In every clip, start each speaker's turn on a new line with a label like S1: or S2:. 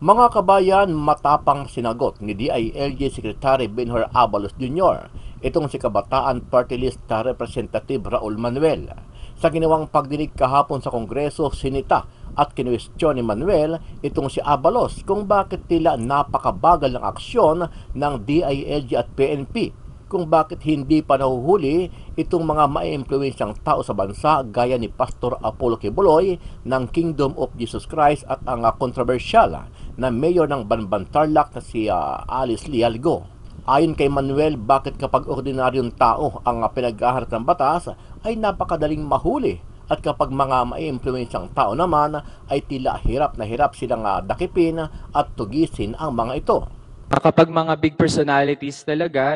S1: Mga kabayan, matapang sinagot ni DILG Secretary Benhur Abalos Jr. itong si Kabataan Party List Representative Raul Manuel. Sa ginawang pagdinig kahapon sa Kongreso, sinita at kinwestiyon ni Manuel itong si Abalos kung bakit tila napakabagal ng aksyon ng DILG at PNP, kung bakit hindi pa nahuhuli itong mga maiimpluwensyang tao sa bansa gaya ni Pastor Apollo Kibuloy ng Kingdom of Jesus Christ at ang kontrobersyal na mayor ng Banban Tarlac na si Alice Lialgo. Ayon kay Manuel, bakit kapag ordinaryong tao ang pinaghaharap ng batas ay napakadaling mahuli at kapag mga maiimpluwensyang tao naman ay tila hirap na hirap silang dakipin at tugisin ang mga ito.
S2: Kapag mga big personalities talaga,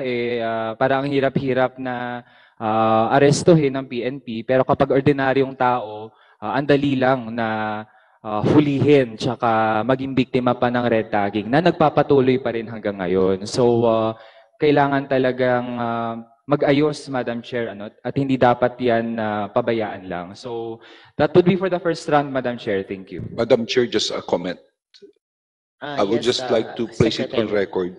S2: parang hirap-hirap na arestuhin ng PNP. Pero kapag ordinaryong tao, ang dali lang na hulihin tsaka maging biktima pa ng red tagging na nagpapatuloy pa rin hanggang ngayon. So, kailangan talagang mag-ayos, Madam Chair, at hindi dapat yan pabayaan lang. So, that would be for the first round, Madam Chair. Thank you.
S3: Madam Chair, just a comment. I would
S4: Yes,
S3: just like to place it on
S4: Secretary.
S3: record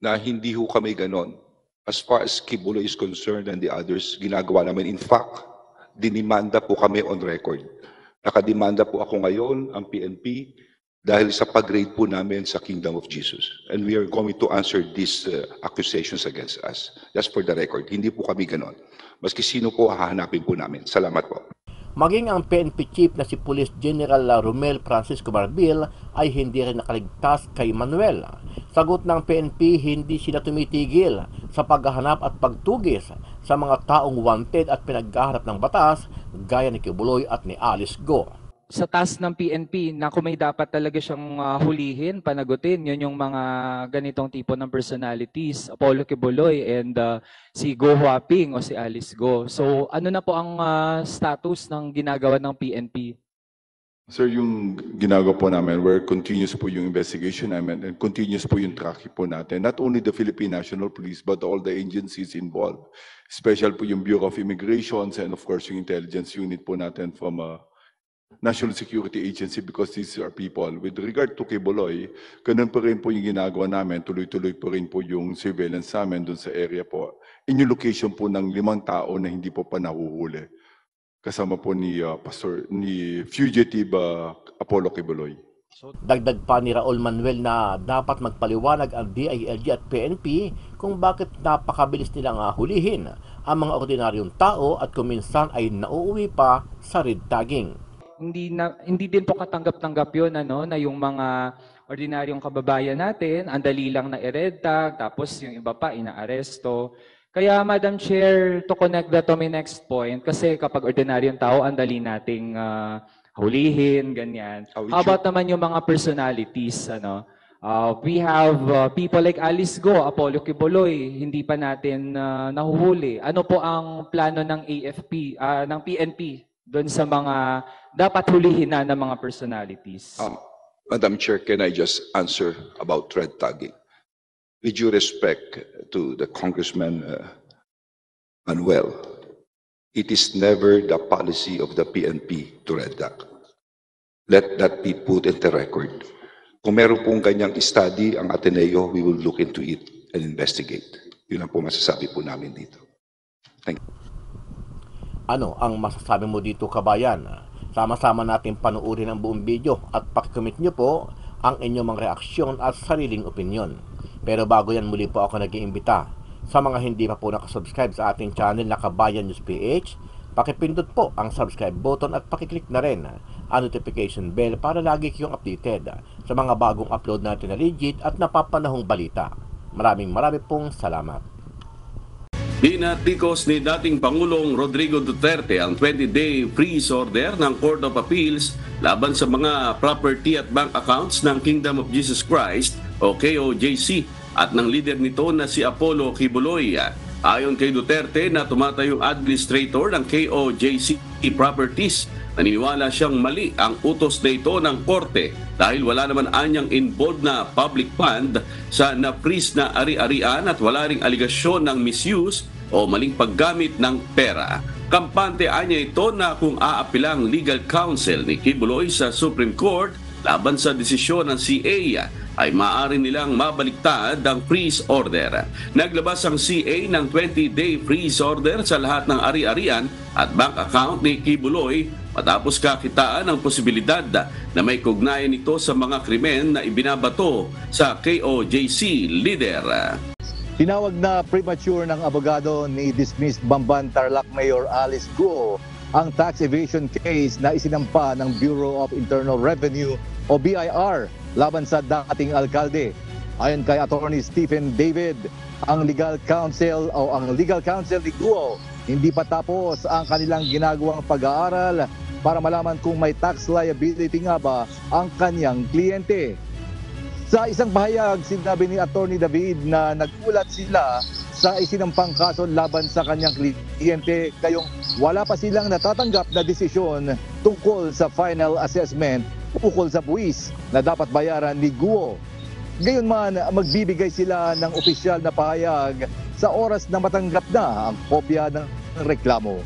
S3: na hindi ho kami ganon. As far as Kibuloy is concerned and the others, ginagawa namin. In fact, dinimanda po kami on record. Nakadimanda po ako ngayon, ang PNP, dahil sa pag-raid po namin sa Kingdom of Jesus. And we are going to answer these accusations against us. Just for the record, hindi po kami ganon. Maski sino po, hahanapin po namin. Salamat po.
S1: Maging ang PNP chief na si Police General Romel Francisco Marbil ay hindi rin nakaligtas kay Manuel. Sagot ng PNP, hindi sila tumitigil sa paghahanap at pagtugis sa mga taong wanted at pinaghaharap ng batas gaya ni Kibuloy at ni Alice Go.
S2: Sa task ng PNP na kung may dapat talaga siyang hulihin, panagutin, yun yung mga ganitong tipo ng personalities, Apollo Kibuloy and si Go Huaping o si Alice Go. So ano na po ang status ng ginagawa ng PNP?
S5: Sir, yung ginagawa po namin, where continuous po yung investigation namin and continuous po yung tracking po natin. Not only the Philippine National Police, but all the agencies involved. Special po yung Bureau of Immigrations and of course yung intelligence unit po natin from National Security Agency because these are people. With regard to Kibuloy, ganun pa rin po yung ginagawa namin. Tuloy-tuloy po rin po yung surveillance namin dun sa area po. In yung location po ng 5 tao na hindi po pa nahuhuli. Kasama po ni fugitive Apollo Kibuloy.
S1: Dagdag pa ni Raul Manuel na dapat magpaliwanag ang DILG at PNP kung bakit napakabilis nilang hulihin ang mga ordinaryong tao at kung minsan ay nauuwi pa sa red tagging.
S2: Hindi din po katanggap-tanggap yun, na yung mga ordinaryong kababayan natin, ang dali lang na i-red tag, tapos yung iba pa inaaresto. Kaya Madam Chair, to connect that to my next point, kasi kapag ordinaryong tao, ang dali nating hulihin, ganyan. How about naman yung mga personalities, we have people like Alice Go, Apollo Kibuloy, hindi pa natin nahuhuli. Ano po ang plano ng AFP, ng PNP, doon sa mga dapat hulihin na ng mga personalities?
S3: Madam Chair, can I just answer about red tagging? With due respect to the Congressman Manuel, it is never the policy of the PNP to red tag. Let that be put in the record. Kung meron pong ganyang study ang Ateneo, we will look into it and investigate. Yun ang po masasabi po namin dito. Thank you.
S1: Ano ang masasabi mo dito, kabayan? Sama-sama natin panuorin ang buong video at pakikomment nyo po ang inyong mga reaksyon at sariling opinyon. Pero bago yan, muli po ako nag-iimbita sa mga hindi pa po nakasubscribe sa ating channel na Kabayan News PH, pakipindot po ang subscribe button at pakiclick na rin ang notification bell para lagi kayong updated sa mga bagong upload natin na legit at napapanahong balita. Maraming pong salamat.
S6: Hinatikos ni dating Pangulong Rodrigo Duterte ang 20-day freeze order ng Court of Appeals laban sa mga property at bank accounts ng Kingdom of Jesus Christ o KOJC at ng leader nito na si Apollo Kibuloy. Ayon kay Duterte na tumatayong administrator ng KOJC Properties, naniniwala siyang mali ang utos na ito ng korte dahil wala naman anyang involved na public fund sa na-freeze na ari-arian at wala ring aligasyon ng misuse o maling paggamit ng pera. Kampante anya ito na kung aapilang legal counsel ni Kibuloy sa Supreme Court laban sa desisyon ng CA ay maaari nilang mabaliktad ang freeze order. Naglabas ang CA ng 20-day freeze order sa lahat ng ari-arian at bank account ni Kibuloy matapos kakitaan ang posibilidad na may kaugnayan nito sa mga krimen na ibinabato sa KOJC leader.
S4: Tinawag na premature ng abogado ni dismissed Bamban Tarlac Mayor Alice Guo ang tax evasion case na isinampa ng Bureau of Internal Revenue o BIR laban sa dating alkalde. Ayon kay Attorney Stephen David, ang legal counsel ni Guo, hindi pa tapos ang kanilang ginagawang pag-aaral para malaman kung may tax liability nga ba ang kanyang kliyente. Sa isang pahayag, sinabi ni Attorney David na nagulat sila sa isinampang kaso laban sa kanyang kliyente kayong wala pa silang natatanggap na desisyon tungkol sa final assessment ukol sa buwis na dapat bayaran ni Guo. Gayunman, magbibigay sila ng opisyal na pahayag sa oras na matanggap na ang kopya ng reklamo.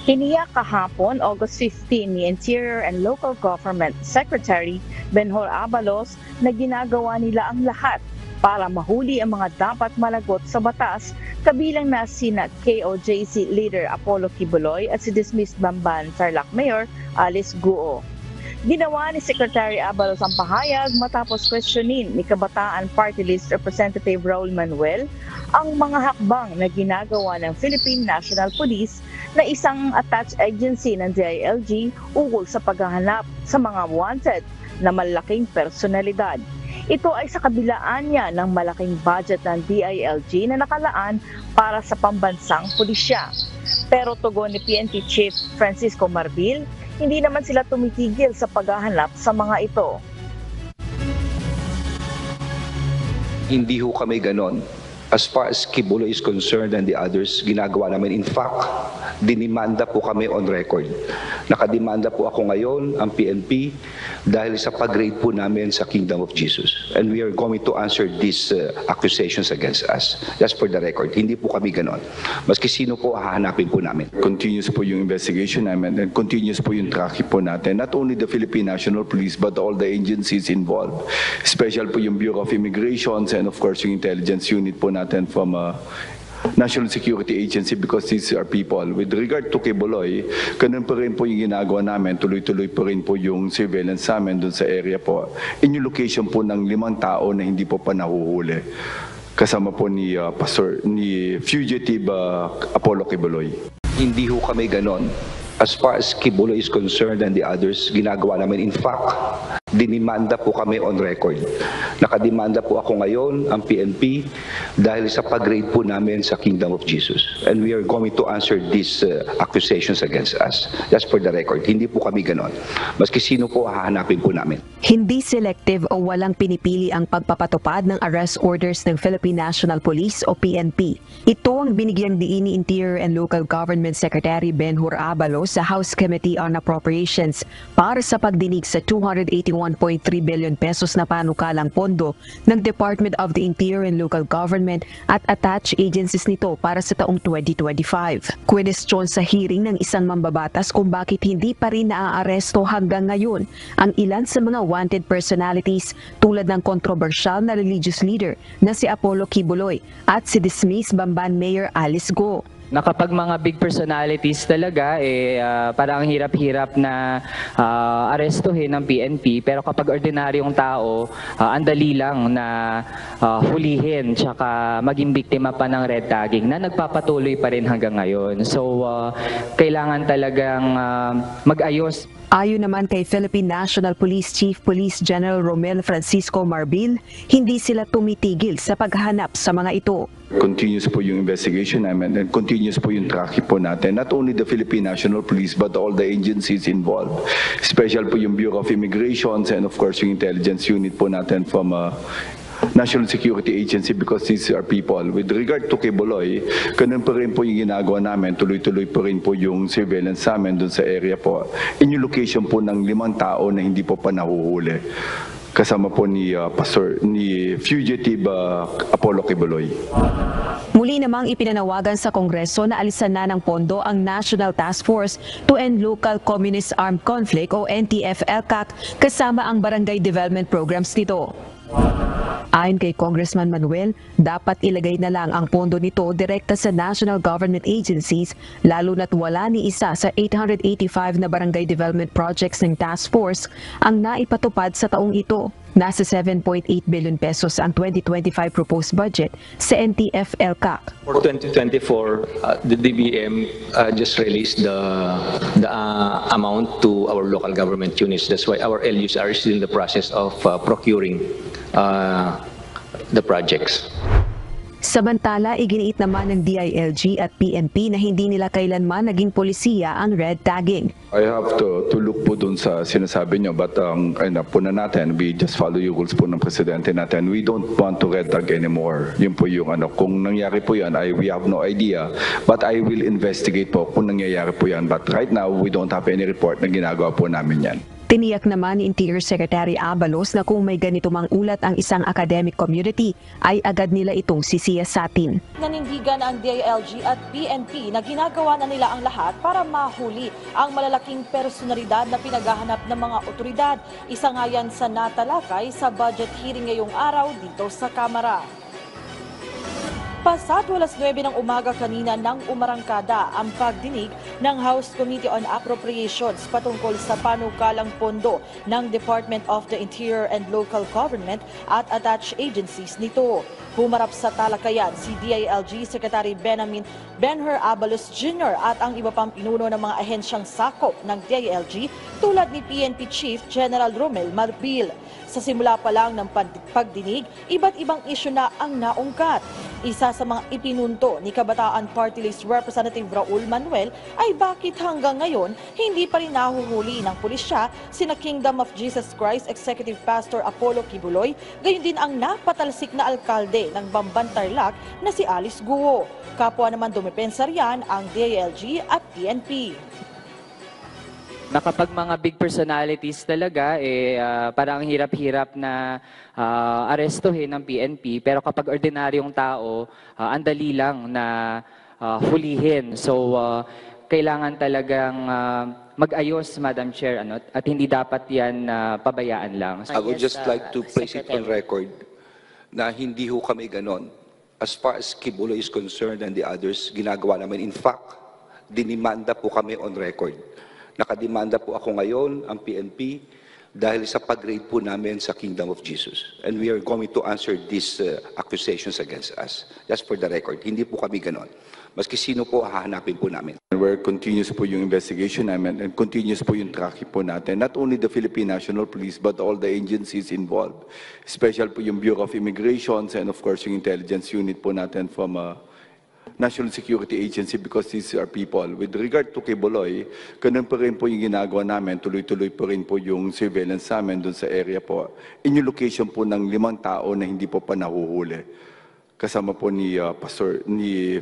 S7: Tiniyak kahapon, August 15, ni Interior and Local Government Secretary Benhur Abalos na ginagawa nila ang lahat para mahuli ang mga dapat malagot sa batas, kabilang na sina KOJC leader Apollo Kibuloy at si dismissed Bamban Tarlac Mayor Alice Guo. Ginawa ni Secretary Abalos ang pahayag matapos questionin ni Kabataan Party List Representative Raul Manuel ang mga hakbang na ginagawa ng Philippine National Police na isang attached agency ng DILG ukol sa paghahanap sa mga wanted na malaking personalidad. Ito ay sa kabilaan niya ng malaking budget ng DILG na nakalaan para sa pambansang pulisya. Pero tugon ni PNP Chief Francisco Marbil, hindi naman sila tumitigil sa paghahanap sa mga ito.
S8: Hindi ho kami ganon. As far as Kibuloy is concerned and the others, ginagawa namin. In fact, dinimanda po kami on record. Nakadimanda po ako ngayon, ang PNP, dahil sa pag-raid po namin sa Kingdom of Jesus. And we are going to answer these accusations against us. Just for the record, hindi po kami ganon. Maski sino po, hahanapin po namin.
S5: Continuous po yung investigation namin and continuous po yung tracking po natin. Not only the Philippine National Police but all the agencies involved. Special po yung Bureau of Immigrations and of course yung intelligence unit po natin from National Security Agency because these are people. With regard to Kibuloy, ganun pa rin po yung ginagawa namin. Tuloy-tuloy po rin po yung surveillance namin dun sa area po. In yung location po ng 5 tao na hindi po pa nahuhuli. Kasama po ni fugitive Apollo Kibuloy.
S8: Hindi ho kami ganon. As far as Kibuloy is concerned and the others, ginagawa namin. In fact, dinimanda po kami on record. Nakadimanda po ako ngayon, ang PNP, dahil sa pag-raid po namin sa Kingdom of Jesus. And we are going to answer these accusations against us. Just for the record, hindi po kami ganon. Maski sino po, hahanapin po namin.
S9: Hindi selective o walang pinipili ang pagpapatupad ng arrest orders ng Philippine National Police o PNP. Ito ang binigyang diin ni Interior and Local Government Secretary Benhur Abalos sa House Committee on Appropriations para sa pagdinig sa 281.3 billion pesos na panukalang pondo ng Department of the Interior and Local Government at attached agencies nito para sa taong 2025. Kwestiyon sa hearing ng isang mambabatas kung bakit hindi pa rin naaaresto hanggang ngayon ang ilan sa mga wanted personalities tulad ng kontrobersyal na religious leader na si Apollo Kibuloy at si dismissed Bamban Mayor Alice Guo.
S2: Na kapag mga big personalities talaga, parang hirap-hirap na arestuhin ng PNP. Pero kapag ordinaryong tao, ang dali lang na hulihin tsaka maging biktima pa ng red tagging na nagpapatuloy pa rin hanggang ngayon. So, kailangan talagang mag-ayos.
S9: Ayon naman kay Philippine National Police Chief Police General Romel Francisco Marbil, hindi sila tumitigil sa paghahanap sa mga ito.
S5: Continuous po yung investigation namin and continuous po yung tracking po natin. Not only the Philippine National Police but all the agencies involved. Special po yung Bureau of Immigrations and of course yung intelligence unit po natin from National Security Agency because these are people. With regard to Kibuloy, ganun pa rin po yung ginagawa namin. Tuloy-tuloy pa rin po yung surveillance namin dun sa area po. In yung location po ng 5 tao na hindi po pa nahuhuli. kasama po ni Fugitive Apollo Kibuloy.
S9: Muli namang ipinanawagan sa Kongreso na alisan na ng pondo ang National Task Force to End Local Communist Armed Conflict o NTF-ELCAC kasama ang barangay development programs nito. Ayon kay Congressman Manuel, dapat ilagay na lang ang pondo nito direkta sa national government agencies lalo na't wala ni isa sa 885 na barangay development projects ng task force ang naipatupad sa taong ito. Nasa 7.8 billion pesos ang 2025 proposed budget sa NTF-ELCAC.
S8: For 2024, the DBM just released the amount to our local government units. That's why our LUs are still in the process of procuring the projects.
S9: Samantala, iginiit naman ng DILG at PNP na hindi nila kailanman naging polisiya ang red tagging.
S5: I have to look po dun sa sinasabi nyo, but po na natin, we just follow yung rules po ng presidente natin. We don't want to red tag anymore. Yun po yung kung nangyari po yan, we have no idea, but I will investigate po kung nangyayari po yan. But right now, we don't have any report na ginagawa po namin yan.
S9: Tiniyak naman ni Interior Secretary Abalos na kung may ganito mang ulat ang isang academic community, ay agad nila itong sisiyasatin.
S10: Nanindigan ang DILG at PNP na ginagawa na nila ang lahat para mahuli ang malalaking personalidad na pinaghahanap ng mga otoridad. Isa nga yan sa natalakay sa budget hearing ngayong araw dito sa Kamara. Pasat 9:00 ng umaga kanina nang umarangkada ang pagdinig ng House Committee on Appropriations patungkol sa panukalang pondo ng Department of the Interior and Local Government at attached agencies nito. Humarap sa talakayan si DILG Secretary Ben-Hur Abalos Jr. at ang iba pang pinuno ng mga ahensyang sakop ng DILG tulad ni PNP Chief General Romel Marbil. Sa simula pa lang ng pagdinig, iba't ibang isyu na ang naungkat. Isa sa mga ipinunto ni Kabataan Party List Representative Raul Manuel ay bakit hanggang ngayon hindi pa rin nahuhuli ng pulisya sina Kingdom of Jesus Christ Executive Pastor Apollo Kibuloy, gayon din ang napatalsik na alkalde ng Bamban Tarlac na si Alice Guo. Kapwa naman dumepensa riyan ang DILG at PNP.
S2: Na kapag mga big personalities talaga, parang hirap-hirap na arestuhin ng PNP. Pero kapag ordinaryong tao, ang dali lang na hulihin. So, kailangan talagang mag-ayos, Madam Chair, at hindi dapat yan pabayaan lang.
S8: I would just like to place it on record na hindi ho kami ganon. As far as Kibuloy is concerned and the others, ginagawa namin. In fact, dinimanda po kami on record. Nakademanda po ako ngayon, ang PNP, dahil sa pag-raid po namin sa Kingdom of Jesus. And we are going to answer these accusations against us. Just for the record, hindi po kami ganon. Maski sino po, hahanapin po namin.
S5: Where continuous po yung investigation namin and continuous po yung tracking po natin. Not only the Philippine National Police but all the agencies involved. Special po yung Bureau of Immigrations and of course yung intelligence unit po natin from National Security Agency because these are people. With regard to Kibuloy, ganun pa rin po yung ginagawa namin, tuloy-tuloy pa rin po yung surveillance namin doon sa area po. In yung location po ng 5 tao na hindi po pa nahuhuli. Kasama po ni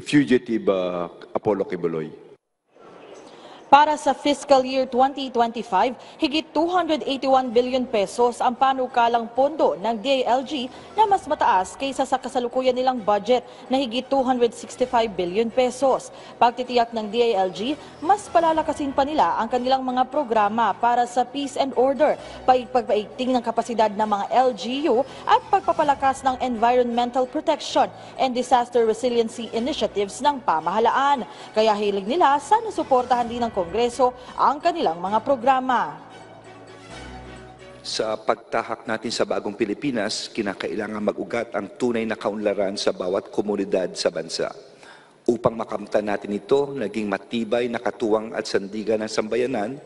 S5: Fugitive Apollo Kibuloy.
S10: Para sa fiscal year 2025, higit 281 billion pesos ang panukalang pondo ng DILG na mas mataas kaysa sa kasalukuyan nilang budget na higit 265 billion pesos. Pagtitiyak ng DILG, mas palalakasin pa nila ang kanilang mga programa para sa peace and order, pagpaigting ng kapasidad ng mga LGU at pagpapalakas ng environmental protection and disaster resiliency initiatives ng pamahalaan. Kaya hilig nila sana suportahan din ng Kongreso ang kanilang mga programa.
S8: Sa pagtahak natin sa bagong Pilipinas, kinakailangan mag-ugat ang tunay na kaunlaran sa bawat komunidad sa bansa. Upang makamtan natin ito, naging matibay na katuwang at sandigan ng sambayanan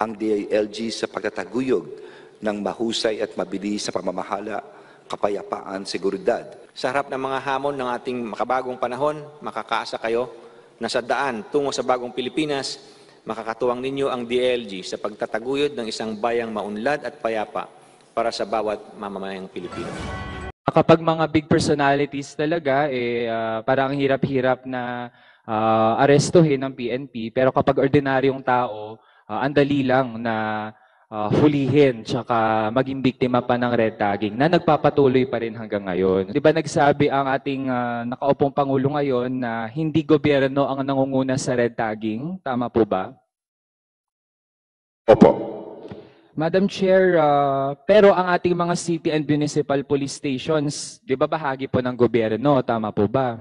S8: ang DILG sa pagtataguyod ng mahusay at mabilis na pamamahala, kapayapaan, seguridad.
S11: Sa harap ng mga hamon ng ating makabagong panahon, makakaasa kayo na sa daan tungo sa bagong Pilipinas, makakatuwang ninyo ang DILG sa pagtataguyod ng isang bayang maunlad at payapa para sa bawat mamamayang Pilipino.
S2: Kapag mga big personalities talaga, parang hirap-hirap na arestuhin ng PNP. Pero kapag ordinaryong tao, ang dali lang na hulihin tsaka maging biktima pa ng red tagging na nagpapatuloy pa rin hanggang ngayon. Di ba nagsabi ang ating nakaupong Pangulo ngayon na hindi gobyerno ang nangunguna sa red tagging? Tama po ba?
S5: Opo.
S2: Madam Chair, pero ang ating mga city and municipal police stations, di ba bahagi po ng gobyerno? Tama po ba?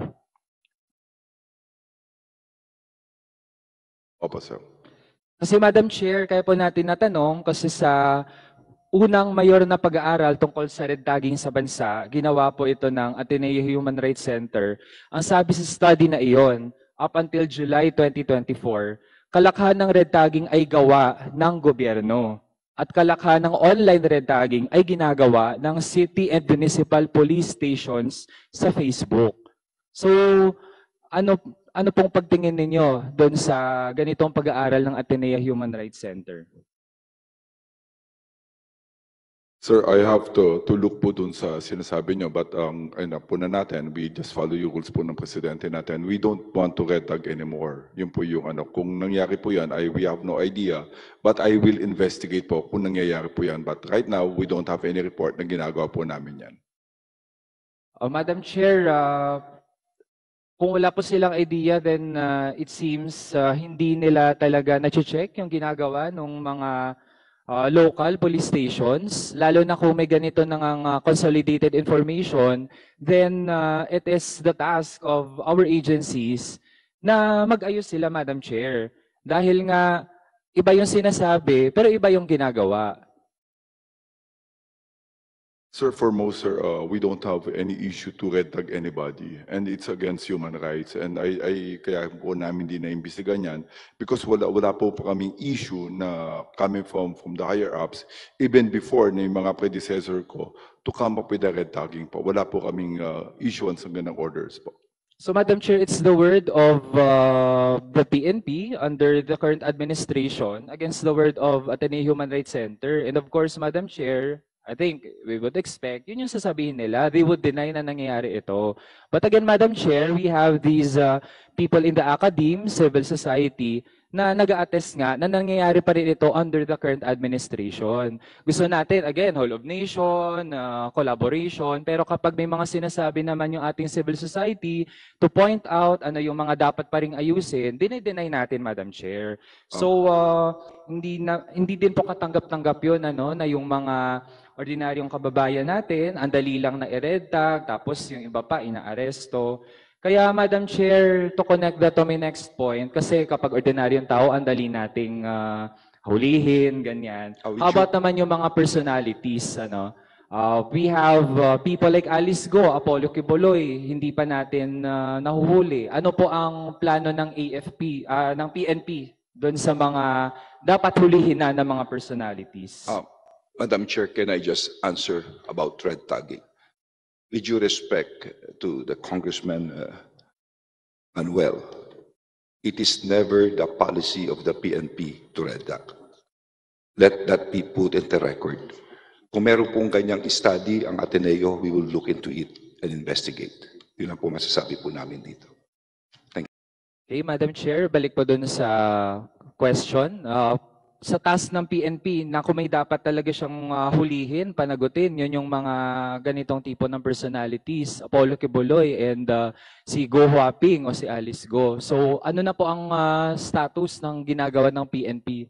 S5: Opo, sir.
S2: Kasi Madam Chair, kaya po natin natanong kasi sa unang mayor na pag-aaral tungkol sa red tagging sa bansa, ginawa po ito ng Ateneo Human Rights Center. Ang sabi sa study na iyon, up until July 2024, kalakhan ng red tagging ay gawa ng gobyerno. At kalakhan ng online red tagging ay ginagawa ng city and municipal police stations sa Facebook. So, ano pong pagtingin ninyo doon sa ganitong pag-aaral ng Ateneo Human Rights Center?
S5: Sir, I have to look po dun sa sinasabi nyo, but ayun po na natin, we just follow yung rules po ng presidente natin. We don't want to red tag anymore. Yun po yung kung nangyari po yan, we have no idea, but I will investigate po kung nangyayari po yan. But right now, we don't have any report na ginagawa po namin yan.
S2: Madam Chair, kung wala po silang idea, then it seems hindi nila talaga na-check yung ginagawa ng mga local police stations, lalo na kung may ganito nang consolidated information, then it is the task of our agencies na mag-ayos sila, Madam Chair. Dahil nga, iba yung sinasabi, pero iba yung ginagawa.
S5: Sir, foremost, sir, we don't have any issue to red tag anybody, and it's against human rights. And kaya po namin din naimbestigahan yan because wala po kaming issue na coming from the higher ups, even before na yung mga predecessor ko, to come up with the red tagging po. Wala po kaming issuance ng ganang orders po.
S2: So, Madam Chair, it's the word of the PNP under the current administration against the word of Ateneo Human Rights Center. And of course, Madam Chair, I think we would expect, yun yung sasabihin nila, they would deny na nangyayari ito. But again, Madam Chair, we have these people in the academe, civil society, na nag-a-attest nga na nangyayari pa rin ito under the current administration. Gusto natin, again, whole of nation, collaboration, pero kapag may mga sinasabi naman yung ating civil society to point out ano yung mga dapat pa rin ayusin, dinay natin, Madam Chair. So, hindi din po katanggap-tanggap yun na yung mga ordinaryong kababayan natin, ang dali lang na i-red tag, tapos yung iba pa inaaresto. Kaya, Madam Chair, to connect that to my next point, kasi kapag ordinaryong tao, ang dali nating hulihin, ganyan. How about naman yung mga personalities? We have people like Alice Go, Apollo Quiboloy, hindi pa natin nahuhuli. Ano po ang plano ng AFP, ng PNP, doon sa mga dapat hulihin na ng mga personalities?
S3: Madam Chair, can I just answer about red tagging? With due respect to the Congressman Manuel, it is never the policy of the PNP to red tag. Let that be put in the record. Kung meron pong ganyang study ang Ateneo, we will look into it and investigate. Yun lang po masasabi po namin dito. Thank you.
S2: Okay, Madam Chair, balik po doon sa question. Sa task ng PNP na kung may dapat talaga siyang hulihin, panagutin, yun yung mga ganitong tipo ng personalities, Apollo Quiboloy and si Go Huaping o si Alice Go. So ano na po ang status ng ginagawa ng PNP?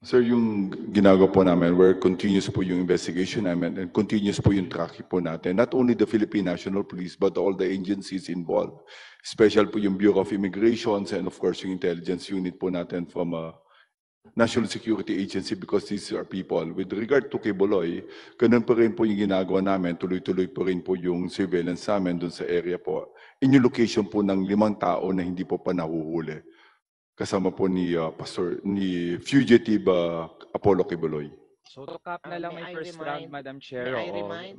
S5: Sir, yung ginagawa po namin, where continuous po yung investigation namin and continuous po yung tracking po natin. Not only the Philippine National Police but all the agencies involved. Special po yung Bureau of Immigrations and of course yung intelligence unit po natin from National Security Agency because these are people. With regard to Quiboloy, ganun pa rin po yung ginagawa namin. Tuloy-tuloy po rin po yung surveillance namin dun sa area po. In yung location po ng 5 tao na hindi po pa nahuhuli. Kasama po ni fugitive Apollo Quiboloy.
S2: So to cap na lang may first round, Madam Chair.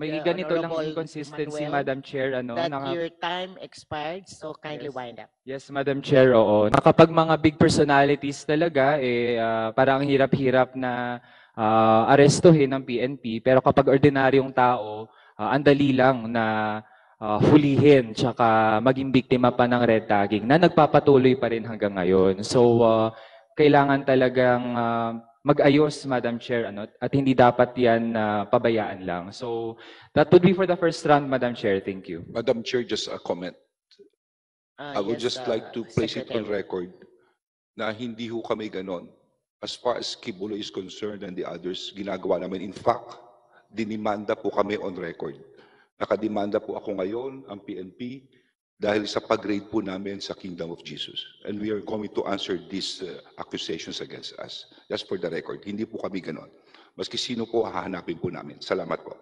S2: May ganito lang inconsistency, Madam Chair.
S12: That your time expired, so kindly wind up.
S2: Yes, Madam Chair, oo. Kapag mga big personalities talaga, parang hirap-hirap na arestuhin ng PNP. Pero kapag ordinaryong tao, ang dali lang na hulihin tsaka maging biktima pa ng red tagging na nagpapatuloy pa rin hanggang ngayon. So, kailangan talagang mag-ayos, Madam Chair, at hindi dapat yan pabayaan lang. So that would be for the first round, Madam Chair. Thank you.
S3: Madam Chair, just a comment. I would
S12: Yes,
S3: just like to place it on
S12: Secretary.
S3: record na hindi ho kami ganon. As far as Kibuloy is concerned and the others, ginagawa namin. In fact, dinimanda po kami on record. Nakadimanda po ako ngayon, ang PNP, dahil sa pag-raid po namin sa Kingdom of Jesus. And we are going to answer these accusations against us. Just for the record, hindi po kami ganon. Maski sino po, hahanapin po namin. Salamat po.